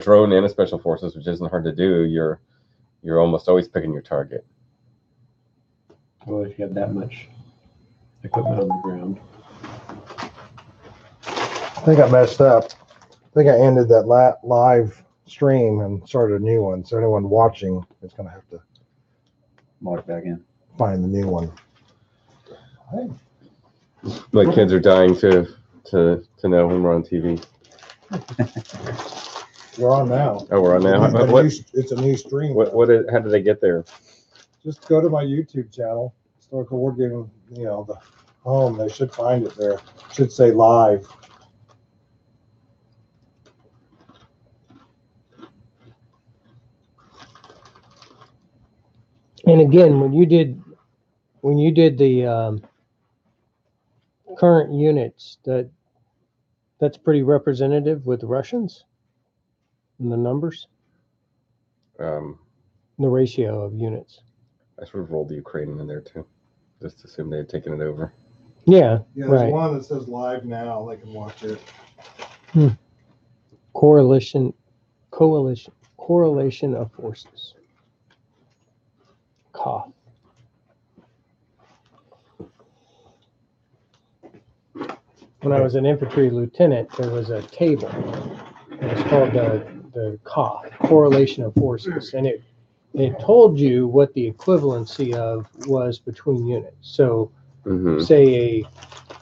drone and a special forces, which isn't hard to do, you're almost always picking your target. Well, if you have that much equipment on the ground. I think I messed up. I think I ended that live stream and started a new one. So anyone watching is going to have to log back in. Find the new one. My kids are dying to know when we're on TV. We're on now. Oh, we're on now. It's a new stream. How did they get there? Just go to my YouTube channel, Historical War Gaming. You know, the home. They should find it there. It should say live. And again, when you did the current units, that's pretty representative with the Russians and the numbers, The ratio of units. I sort of rolled the Ukrainian in there too. Just assume they had taken it over. Yeah, Yeah, there's right. one that says live now. They can watch it. Correlation of forces. Cough. When I was an infantry lieutenant, there was a table. It was called the COF, correlation of forces, and it told you what the equivalency of was between units. So, say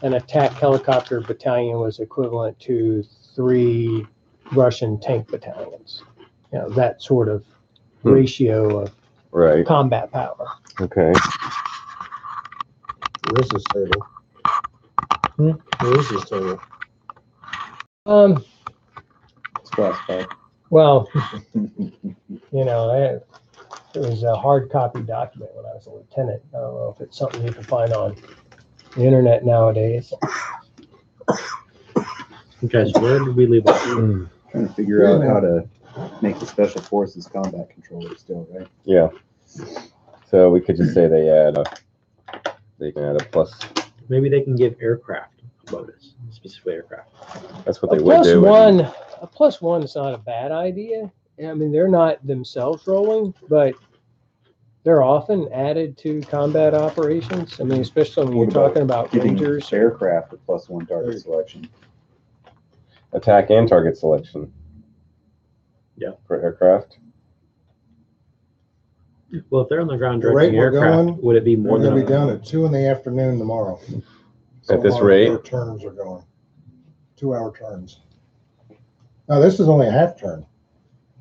an attack helicopter battalion was equivalent to 3 Russian tank battalions. You know, that sort of ratio of combat power. Okay. This is table. This is table. It's classified. Well, you know, it was a hard copy document when I was a lieutenant. I don't know if it's something you can find on the internet nowadays. Okay, so where did we leave off? Trying to figure out how to make the special forces combat controller still, right? Yeah. So we could just say they can add a plus. Maybe they can give aircraft a bonus, specifically aircraft. That's what they would do. A +1 is not a bad idea. I mean, they're not themselves rolling, but they're often added to combat operations. I mean, especially when you're talking about Rangers. Aircraft with +1 target selection. Attack and target selection. Yeah. For aircraft. Well, if they're on the ground The rate directing we're aircraft, going, would it be more We're than going to be done at 2 in the afternoon tomorrow. At this our rate? turns are going. 2-hour turns. No, this is only a half turn.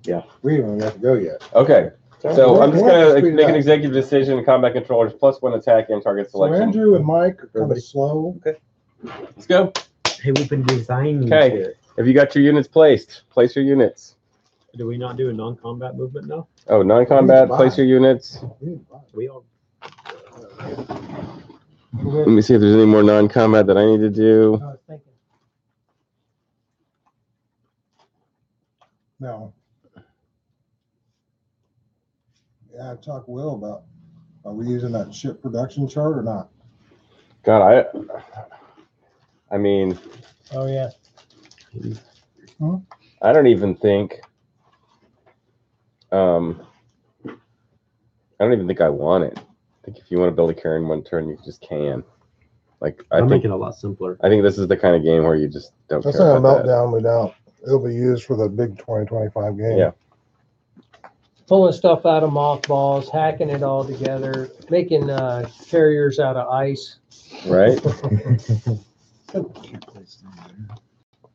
Yeah. We haven't got to go yet. Okay. So I'm just going to speed it make an up. executive decision. Combat controllers +1 attack and target So selection. Andrew and Mike are kind of slow. Okay. Let's go. Hey, we've been designing Okay. here. Have you got your units placed? Place your units. Do we not do a non-combat movement now? Oh, non-combat. Place your units. We all. Let me see if there's any more non-combat that I need to do. I was thinking. No. Yeah, I talked to Will about, are we using that ship production chart or not? God, I mean, Oh, yeah. I don't even think, I don't even think I want it. I think if you want to build a carrier in 1 turn, you just can. Like, I'll make it a lot simpler. I think this is the kind of game where you just don't That's care not a about that. meltdown. We don't. It'll be used for the big 2025 game. Yeah. Pulling stuff out of mothballs, hacking it all together, making carriers out of ice. Right?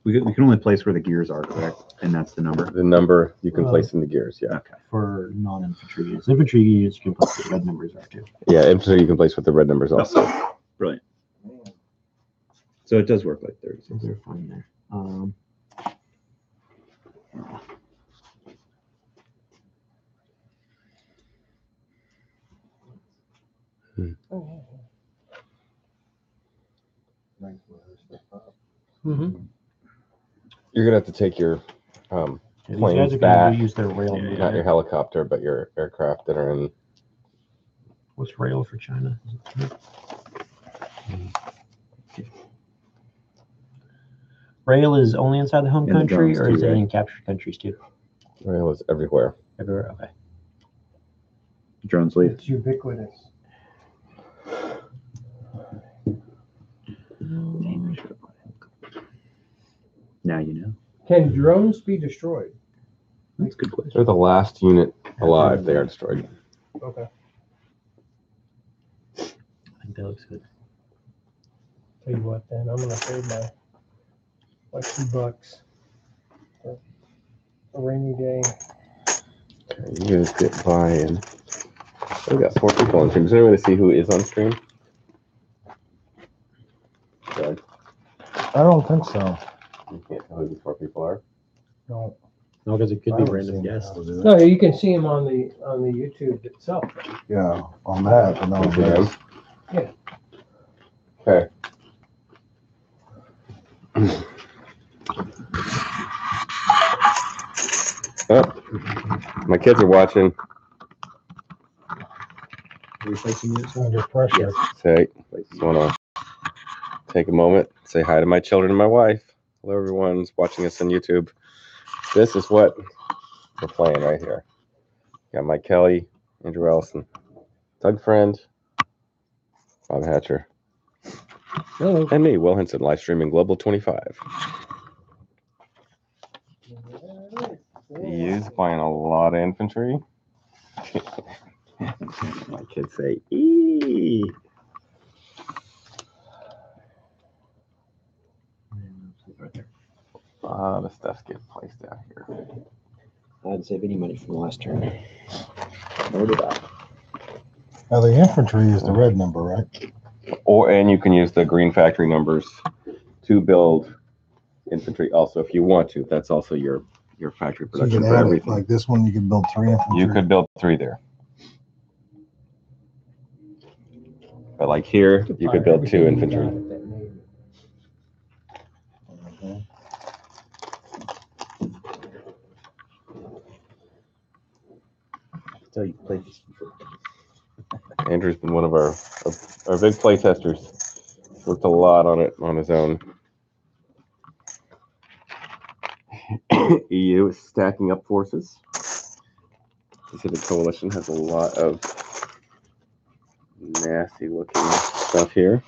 We can only place where the gears are, correct? And that's the number. The number you can place in the gears, yeah. Okay. For non-infantry units. Infantry units, you can put the red numbers are too. Yeah, infantry you can place with the red numbers also. Brilliant. So it does work like 30. So they're fine there. Mm-hmm. You're gonna have to take your Yeah, these planes guys are back, going to use their rail. Yeah, not your helicopter, but your aircraft that are in. What's rail for China? Rail is only inside the home And the country, drones or too, is it right? in captured countries too? Rail is everywhere. Everywhere. Okay. Drones leave. It's ubiquitous. Now you know. Can drones be destroyed? That's a good question. They're the last unit alive. They are destroyed. Okay. I think that looks good. Tell you what, then I'm gonna save my $2 for a rainy day. Okay, you guys get by and we got 4 people on stream. Is there any way to see who is on stream? Doug, I don't think so. you can't tell who these 4 people are. No. No, because it could I be haven't random seen guests. how to do it. No, you can see them on the YouTube itself. Yeah, on that, but not on Instagram. this. Okay. Oh, my kids are watching. Replacing it. Under pressure. Say, just want to take a moment, say hi to my children and my wife. Hello, everyone's watching us on YouTube. This is what we're playing right here. Got Mike Kelly, Andrew Ellison, Doug Friend, Bob Hatcher, Hello. and me, Will Henson, live streaming Global 25. He's playing a lot of infantry. My kids say, "Eee." Right there. A lot of stuff getting placed out here. I didn't save any money from the last turn. Nor did I. Now the infantry is the red number, right? And you can use the green factory numbers to build infantry also if you want to. That's also your factory So you production can for add it, everything. like this one, you can build 3 infantry. You could build 3 there. But like here, you could build 2 infantry. Okay. So you played this before. Andrew's been one of our big play testers. He's worked a lot on it on his own. EU is stacking up forces. Pacific Coalition has a lot of nasty looking stuff here.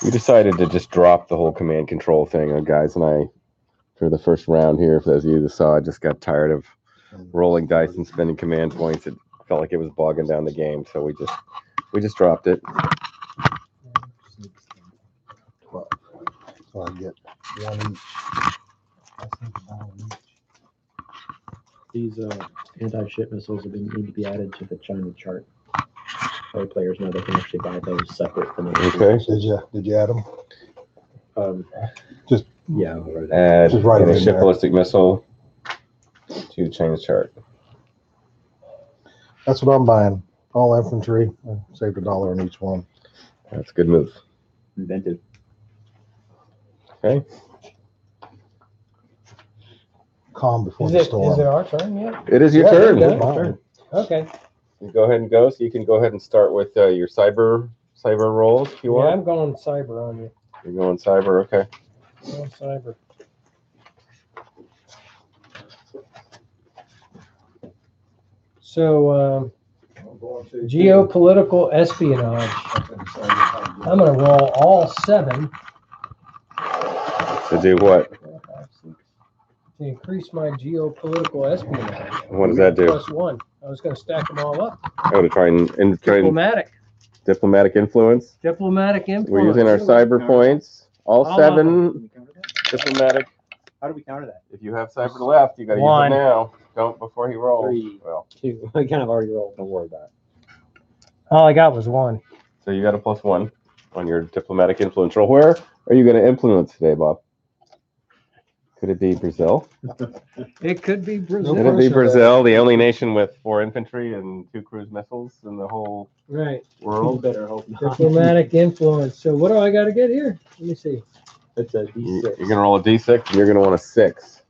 We decided to just drop the whole command control thing, guys and I, for the first round here. For those of you that saw, I just got tired of rolling dice and spending command points. It felt like it was bogging down the game, so we just dropped it. 12. So I get 1 each. I think about 1 each. These anti-ship missiles need to be added to the China chart. So players know they can actually buy those separate from the Okay. Did you add them? Yeah, I'll write it down. Add Just write it a in ship there. ballistic missile to change chart. That's what I'm buying. All infantry. I saved $1 on each one. That's a good move. Inventive. Okay. Calm before Is the it storm. our turn yet? It is your Yeah, turn. it's mine. Okay. You go ahead and go. So you can go ahead and start with your cyber rolls if you Yeah, want. I'm going cyber on you. You're going cyber, okay. Going cyber. So, geopolitical espionage. I'm going to roll all 7 To do what? to increase my geopolitical espionage. What does that do? +1. I was going to stack them all up. Oh, to try and Diplomatic influence. influence. We're using our cyber points. All All 7 diplomatic. How do we counter that? If you have cyber left, you got to use 1. it now. Don't before he rolls. 3. Well, 2. I kind of already rolled. Don't worry about it. All I got was 1. so you got a +1 on your diplomatic influence roll. Where are you going to influence today, Bob? Could it be Brazil? It could be Brazil. Could it be pressure Brazil, the only nation with 4 infantry and 2 cruise missiles in the whole Right. You world? better hope not. Diplomatic influence. So what do I got to get here? Let me see. It's a You're D6. going to roll a d6 and you're going to want a 6.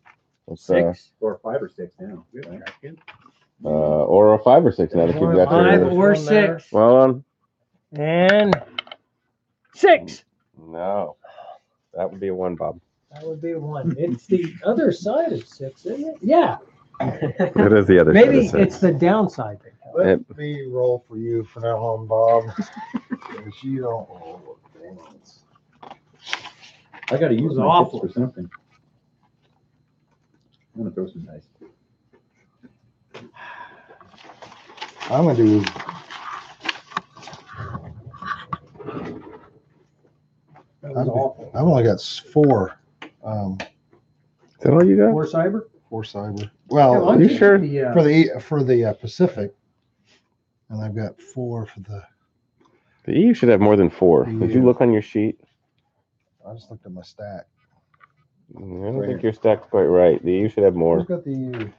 It's, 6. Or 5 or 6 now. or a 5 or 6 now that you've got 5 your. or 6. Well on. And 6. No. That would be a 1, Bob. That would be 1. It's the other side of 6, isn't it? Yeah. It is the other side Maybe of 6. it's the downside. Let me roll for you from now on, Bob. Because you don't roll with things. I gotta use was my awful. chips for something. I wanna throw some dice. I'm gonna do. That was awful. I've only got 4. Is that all you got? 4 cyber? 4 cyber. Yeah, Well, why don't you give sure? me the, for the Pacific, and I've got 4 for the. The EU should have more than 4. Did you EU. look on your sheet? I just looked at my stack. I don't think your stack's quite right. The EU should have more. Who's got the EU?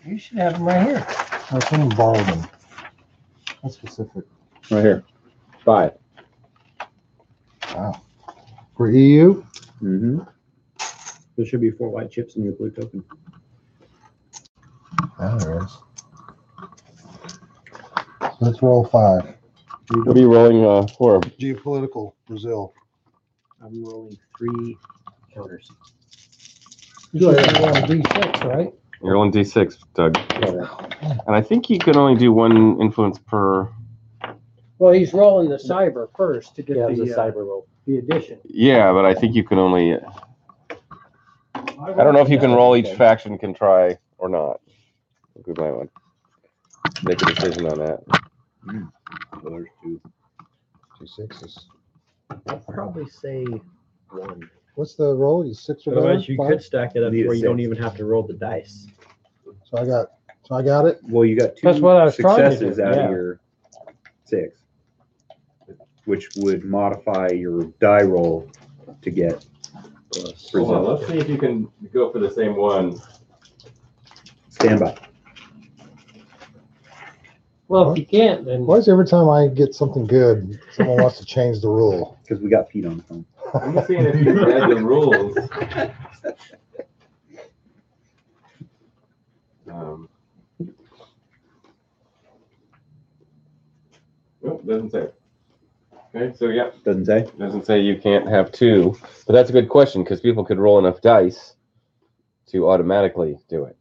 you should have them right here. Oh, someone borrowed them. That's Pacific. Right here. 5. Wow. For EU, Mm-hmm. There should be 4 white chips in your blue token. there it is. Let's roll 5. What are you rolling for? Geopolitical Brazil. I'm rolling 3 counters. You are on D6, right? You're rolling D6, Doug. And I think you can only do 1 influence per. Well, he's rolling the cyber first to get Yeah, it was a the cyber roll. the addition. Yeah, but I think you can only. I don't know if you can roll each faction can try or not. I think we might want to make a decision on that. So there's 2. 2 6s. I'll probably say 1. What's the roll? You 6 or better? Otherwise, you 5? could stack it up Need a where you don't 6. even have to roll the dice. So I got it. Well, you got 2 That's what I was trying to do, successes out yeah. of your 6, which would modify your die roll to get Brazil. Let's see if you can go for the same one. Stand by. Well, if you can't, then Why is every time I get something good, someone wants to change the rule? Because we got Pete on the phone. I'm just seeing if you read the rules. Nope, doesn't say. Okay, so yeah, Doesn't say? doesn't say you can't have 2, but that's a good question because people could roll enough dice to automatically do it.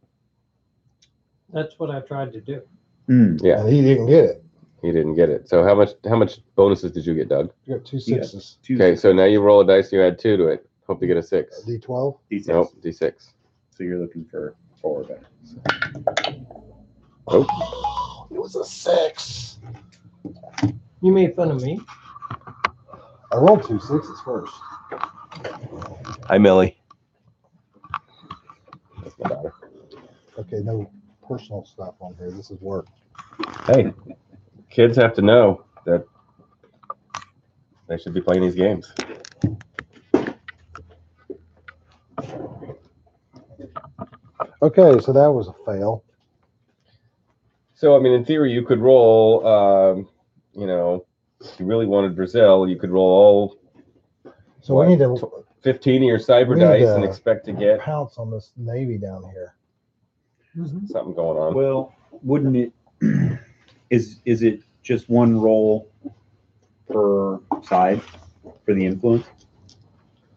that's what I tried to do. Yeah, And he didn't get it. he didn't get it. So how much bonuses did you get, Doug? You got 2 You got 6s. 2 Okay, so now you roll a dice, you add 2 to it. Hope to get a 6. D12. D6. Nope, D6. So you're looking for 4 or better. Oh, it was a 6. You made fun of me. I rolled 2 6s first. Hi, Millie. That's my daughter. Okay, no personal stuff on here. This is work. Hey, kids have to know that they should be playing these games. Okay, so that was a fail. So, I mean, in theory, you could roll, if you really wanted Brazil, you could roll So we need to 15 of your cyber We need dice to- and expect to get pounce on this Navy down here. something going on. Well, wouldn't it, is it just 1 roll per side for the influence?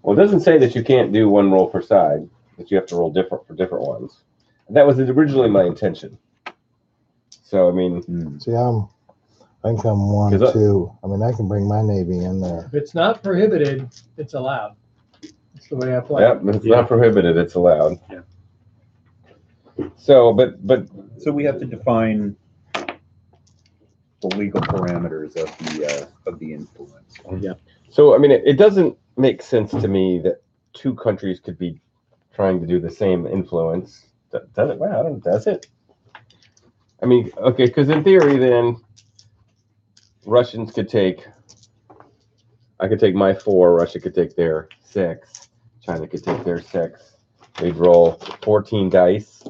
Well, it doesn't say that you can't do 1 roll per side, that you have to roll different for different ones. And that was originally my intention. So, I mean, See, I can come 1, Is that- 2. I mean, I can bring my Navy in there. If it's not prohibited, it's allowed. That's the way I play. yeah, it's not prohibited, it's allowed. Yeah. So, but So we have to define the legal parameters of the influence. So, I mean, it doesn't make sense to me that 2 countries could be trying to do the same influence. Does it? Wow, does it? I mean, okay, because in theory, then Russians could I could take my 4, Russia could take their 6, China could take their 6. We'd roll 14 dice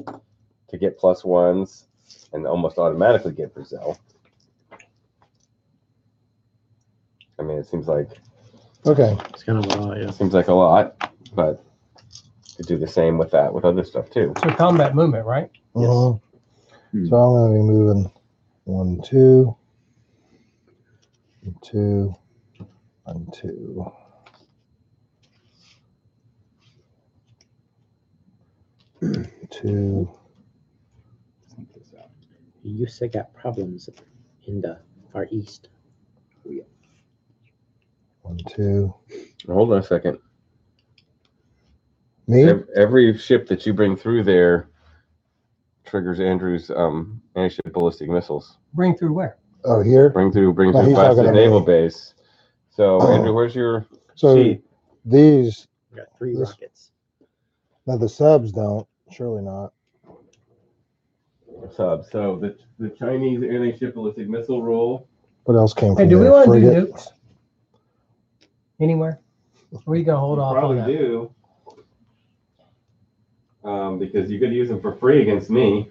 to get +1s and almost automatically get Brazil. I mean, it seems like Okay. It's kind of a lot, yeah. Seems like a lot, but you could do the same with that, with other stuff too. So combat movement, right? Mhm. Hmm. So I'm going to be moving 1, 2. 2, 1, 2. Two. You said got problems in the Far East. 1, 2. Hold on a second. Me? Every ship that you bring through there triggers Andrew's anti-ship ballistic missiles. Bring through where? Oh, here. Bring No, through he's talking Blasted to Naval me. Base. So Andrew, where's your So sheet? these, Got 3 This- rockets. now the subs don't. Surely not. Sub. So the Chinese anti-ship ballistic missile rule. What else came Hey, from do we there? want to do Frigate? nukes? Anywhere? Or are you gonna hold You off on probably that? do. Because you could use them for free against me.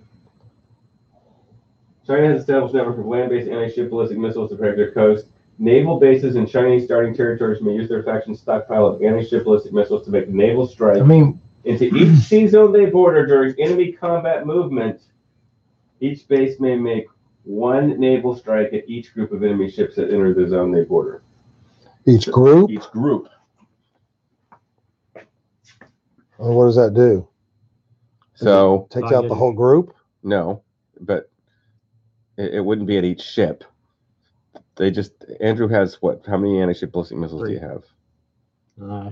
China has established a network of land-based anti-ship ballistic missiles to protect their coast. Naval bases in Chinese starting territories may use their faction's stockpile of anti-ship ballistic missiles to make naval strikes I mean, into each sea zone they border during enemy combat movement. Each base may make 1 naval strike at each group of enemy ships that enter the zone they border. Each group? Each group. Well, what does that do? So Takes out the whole group? no, but it wouldn't be at each ship. They just Andrew has what? How many anti-ship ballistic missiles do you have?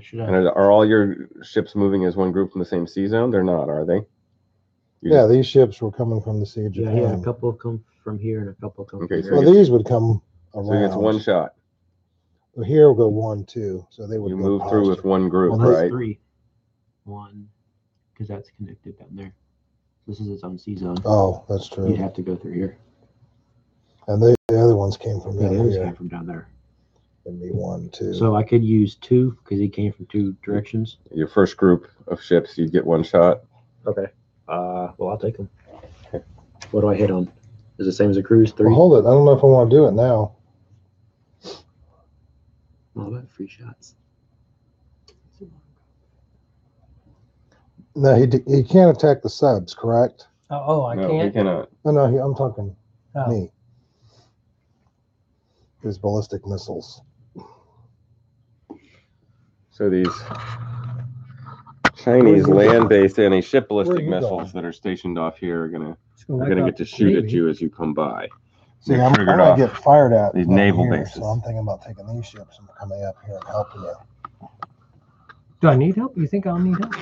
Should And have. are all your ships moving as one group from the same sea zone? They're not, are they? Yeah, these ships were coming from the Sea of Yeah, Japan. he had a couple come from here and a couple come Okay, from so Well, there. these would come around. So it's one shot. So here will go 1, 2. So they would You go move through past with you. one group, Well, There's right? 3. 1, because that's connected down there. This is its own sea zone. Oh, that's You'd true. have to go through here. And the other ones came from Yeah, down the others here. came from down there. It'd be 1, 2. So I could use 2 because he came from 2 directions. Your first group of ships, you'd get one shot. Okay. Well, I'll take them. What do I hit on? Is it the same as a cruise? 3? Well, hold it. I don't know if I want to do it now. All about free shots. No, he can't attack the subs, correct? I No, we can't. cannot. No, I'm talking Oh. me. His ballistic missiles. So these Chinese Where are you land-based anti-ship Where are ballistic you missiles going? that are stationed off here are gonna Just gonna are wipe gonna out get to the shoot at Navy. you as you come by. See, They're I'm triggered gonna off get fired at these down naval here, bases. so I'm thinking about taking these ships and coming up here and helping you. Do I need help? You think I'll need help?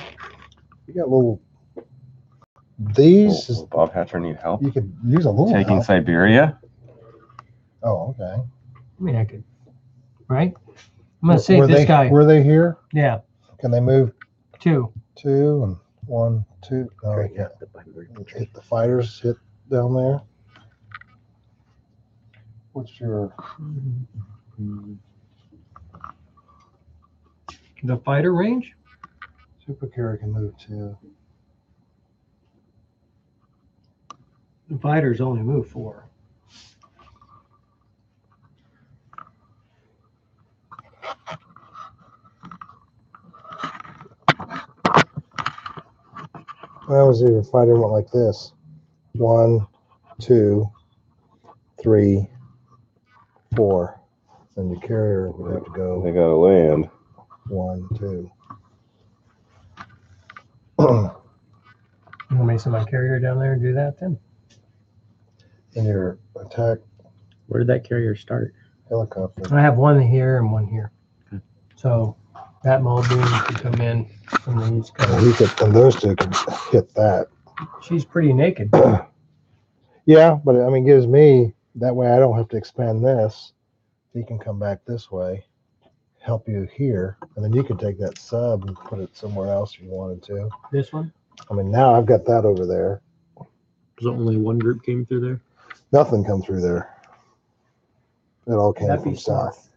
You got little. These Will Bob Hatcher need help you could use a little taking help. Siberia? Oh, okay. I mean, I could, right? I'm gonna save Were this they, guy. Were they here? Yeah, Can they move 2. 2 and 1, 2? No, they Right, can't. the binary tree. Hit the fighters hit down there. What's your? Mm, The fighter range? Super carrier can move 2. The fighters only move 4. I was even fighter went like this. 1, 2, 3, 4. Then the carrier would have to They go gotta land. 1, 2. You want me to send my carrier down there and do that then? And your attack Where did that carrier start? helicopter. I have 1 here and 1 here. Okay. So that Muldoon could come in from the East And Coast. he could, and those 2 could hit that. She's pretty naked. Yeah, but I mean, gives me that way I don't have to expand this. He can come back this way, help you here, and then you could take that sub and put it somewhere else if you wanted to. This one? I mean, now I've got that over there. Was only one group came through there? Nothing come through there. It all came That'd from be smart. south.